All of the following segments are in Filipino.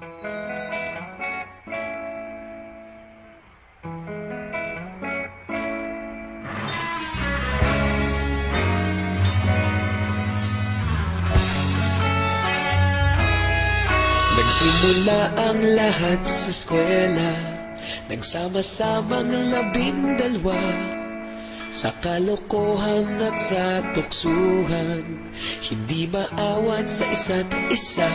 Nagsimula ang lahat sa eskwela, nagsama-samang 12 sa kalokohan at sa tuksuhan, hindi maawat sa isa't isa.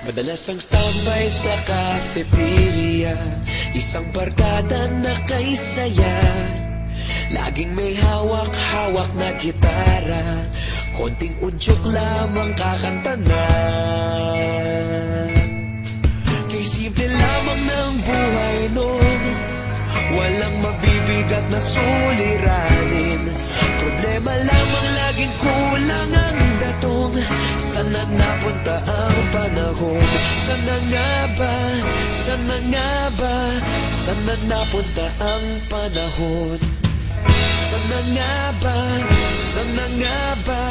Madalas ang standby sa cafeteria, isang barkada na kay saya. Laging may hawak-hawak na gitara, konting udyok lamang kakanta na. Kay simple lamang ng buhay noon, walang mabibigat na suliranin. Problema lamang laging kulang ang datong. Sana napunta ang panahon? Sana nga ba? Sana nga ba? Sana napunta ang panahon? Sana nga ba? Sana nga ba?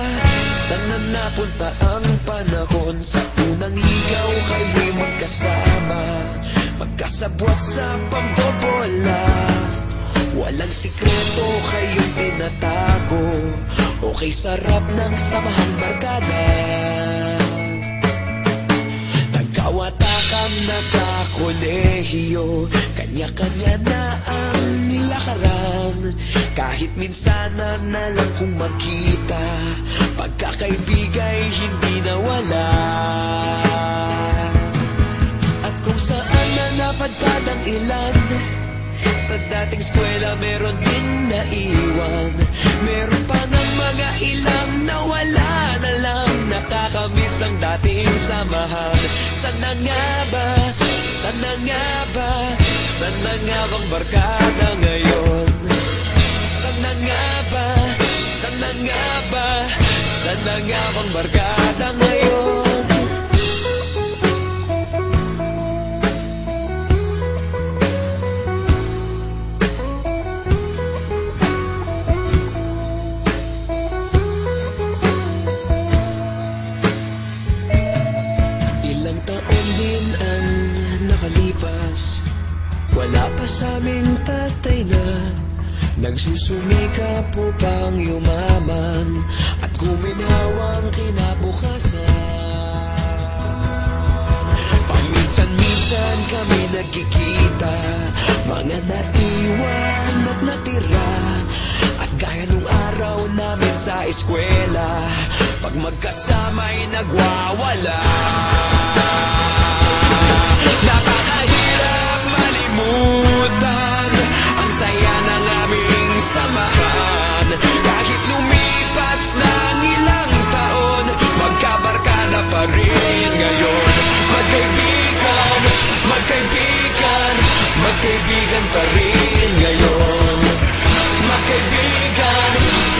Sana napunta ang panahon? Sa unang ligaw kayo'y magkasama, magkasabwat sa pambobola. Walang sikreto kayong tinatago, okay sarap ng samahang barkada. Nagkawatakan na sa kolehiyo, kanya-kanya na ang nilakaran. Kahit minsanan na lang kung magkita, pagkakaibigay hindi nawala. At kung saan na napadpad ang ilan, sa dating eskwela meron din naiwan. Meron pa ng mga ilang nawala na lang, nakakamiss ang dating samahan. Sana nga ba? Sana nga ba? Sana nga bang barkada ngayon? Sana nga ba? Sana nga ba? Sana nga bang barkada ngayon? Ilang taon din ang nakalipas, wala pa sa aming tatay na nagsusumikap upang yumaman at guminhawang kinabukasan. Paminsan-minsan kami nagkikita, mga naiwan at natira. At gaya nung araw namin sa eskwela, pag magkasama'y nagwawala. Napakahirap malimutan ang saya ng aming samahan. Kahit lumipas ng ilang taon, magkabarkada pa rin ngayon. Magkaibigan, magkaibigan, magkaibigan pa rin ngayon. Magkaibigan,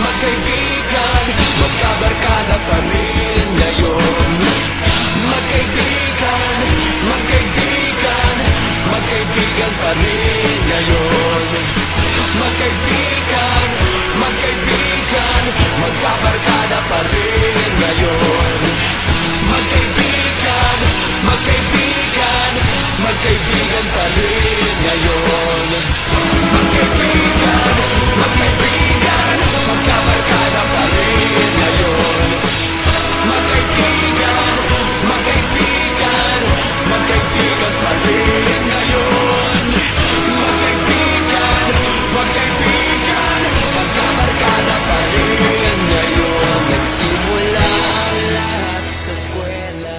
magkaibigan, magkabarkada pa rin ngayon. Magkaibigan, magkaibigan, magkaibigan pa rin ngayon. Magkaibigan, magkaibigan, magkabarkada pa rin ngayon. Magkaibigan, magkaibigan, magkaibigan pa rin ngayon. Magkaibigan, magkaibigan, magkabarkada pa rin ngayon. Magkaibigan, magkaibigan, magkaibigan pa rin ngayon. Magkaibigan, magkaibigan, magkabarkada pa rin ngayon. Nagsimula ang lahat sa eskwela.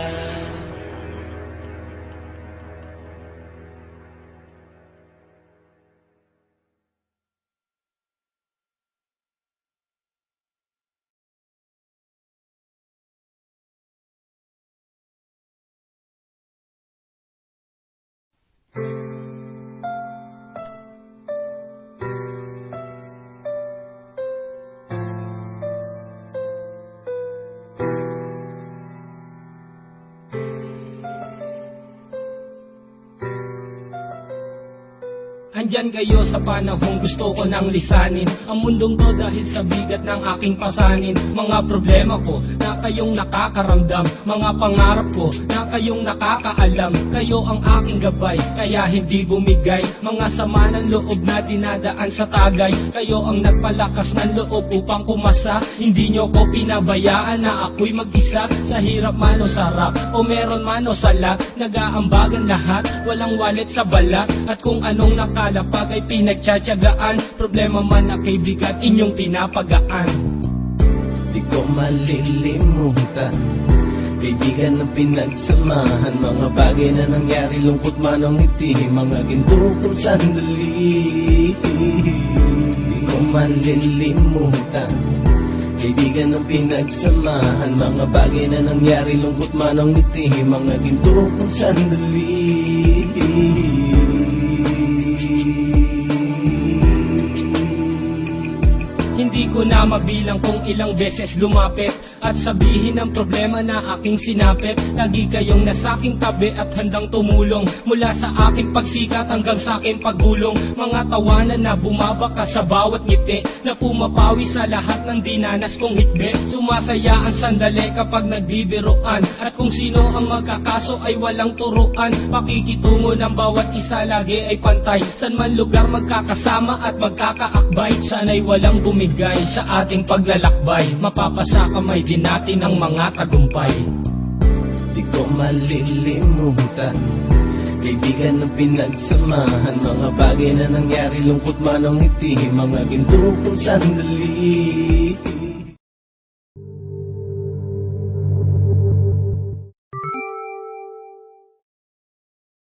Andyan kayo sa panahong gusto ko nang lisanin ang mundong to dahil sa bigat ng aking pasanin. Mga problema ko na kayong nakakaramdam, mga pangarap ko na kayong nakakaalam. Kayo ang aking gabay, kaya hindi bumigay. Mga sama ng loob na dinadaan sa tagay, kayo ang nagpalakas ng loob upang kumasa. Hindi nyo ko pinabayaan na ako'y mag-isa. Sa hirap man o sarap, o meron man o salat, nag-aambagan lahat, walang walet sa balat. At kung anong nakalapag ay pinagtsatsagaan, problema man na kay bigat inyong pinapagaan. Di ko malilimutan, kaibigan ng pinagsamahan, mga bagay na nangyari, lungkot man o ngiti, mga ginto kong sandali. Di ko malilimutan, kaibigan ng pinagsamahan, mga bagay na nangyari, lungkot man o ngiti, mga ginto kong sandali. Hindi ko na mabilang kung ilang beses lumapit at sabihin ang problema na aking sinapit. Lagi kayong nasa aking tabi at handang tumulong, mula sa aking pagsikat hanggang sa aking paggulong. Mga tawanan na bumabaka sa bawat ngiti, na pumapawi sa lahat ng dinanas kong hitbe. Sumasaya ang sandali kapag nagbibiroan, at kung sino ang magkakaso ay walang turuan. Pakikitungo ng bawat isa lagi ay pantay, san man lugar magkakasama at magkakaakbay. Sana'y walang bumigay sa ating paglalakbay, mapapasa kamay din natin ang mga tagumpay. Di ko malilimutan, kaibigan ng pinagsamahan, mga bagay na nangyari, lungkot man o ngiti, mga ginto kong sandali.